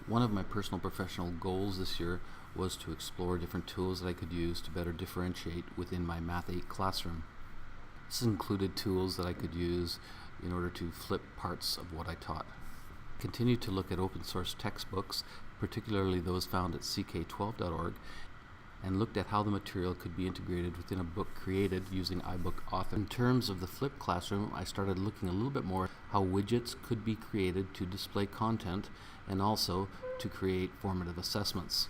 One of my personal professional goals this year was to explore different tools that I could use to better differentiate within my Math 8 classroom. This included tools that I could use in order to flip parts of what I taught. Continue to look at open source textbooks, particularly those found at ck12.org, and looked at how the material could be integrated within a book created using iBook Author. In terms of the flipped classroom, I started looking a little bit more at how widgets could be created to display content and also to create formative assessments.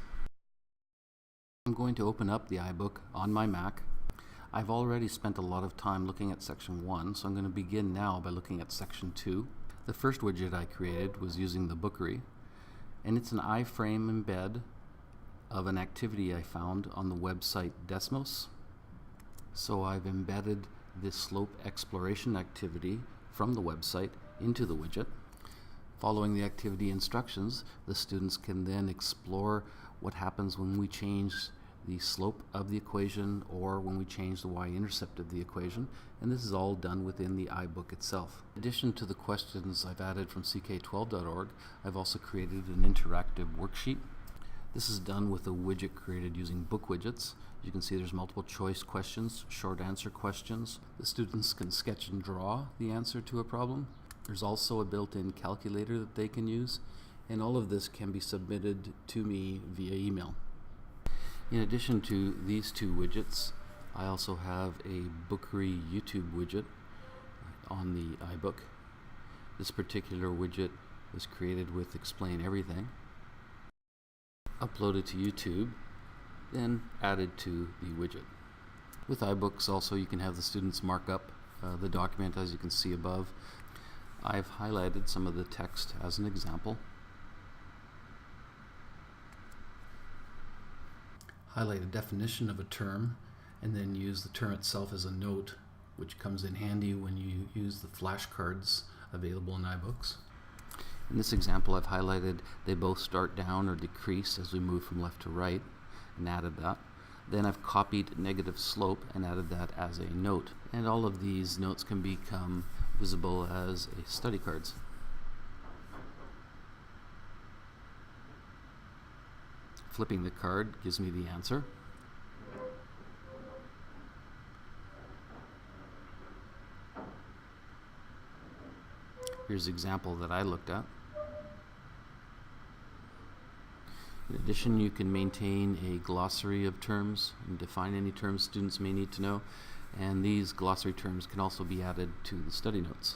I'm going to open up the iBook on my Mac. I've already spent a lot of time looking at section 1, so I'm going to begin now by looking at section 2. The first widget I created was using the Bookery, and it's an iframe embed of an activity I found on the website Desmos. So I've embedded this slope exploration activity from the website into the widget. Following the activity instructions, the students can then explore what happens when we change the slope of the equation or when we change the y-intercept of the equation, and this is all done within the iBook itself. In addition to the questions I've added from ck12.org, I've also created an interactive worksheet. This is done with a widget created using book widgets. You can see there's multiple choice questions, short answer questions. The students can sketch and draw the answer to a problem. There's also a built-in calculator that they can use, and all of this can be submitted to me via email. In addition to these two widgets, I also have a Bookery YouTube widget on the iBook. This particular widget was created with Explain Everything, uploaded to YouTube, then added to the widget. With iBooks also you can have the students mark up the document as you can see above. I've highlighted some of the text as an example. Highlight a definition of a term and then use the term itself as a note, which comes in handy when you use the flashcards available in iBooks. In this example I've highlighted they both start down or decrease as we move from left to right and added that. Then I've copied negative slope and added that as a note, and all of these notes can become visible as study cards. Flipping the card gives me the answer. Here's an example that I looked at. In addition, you can maintain a glossary of terms and define any terms students may need to know, and these glossary terms can also be added to the study notes.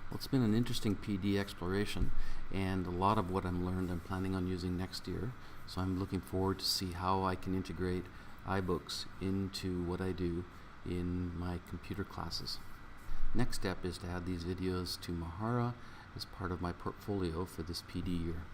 Well, it's been an interesting PD exploration, and a lot of what I'm planning on using next year, so I'm looking forward to see how I can integrate iBooks into what I do in my computer classes. Next step is to add these videos to Mahara as part of my portfolio for this PD year.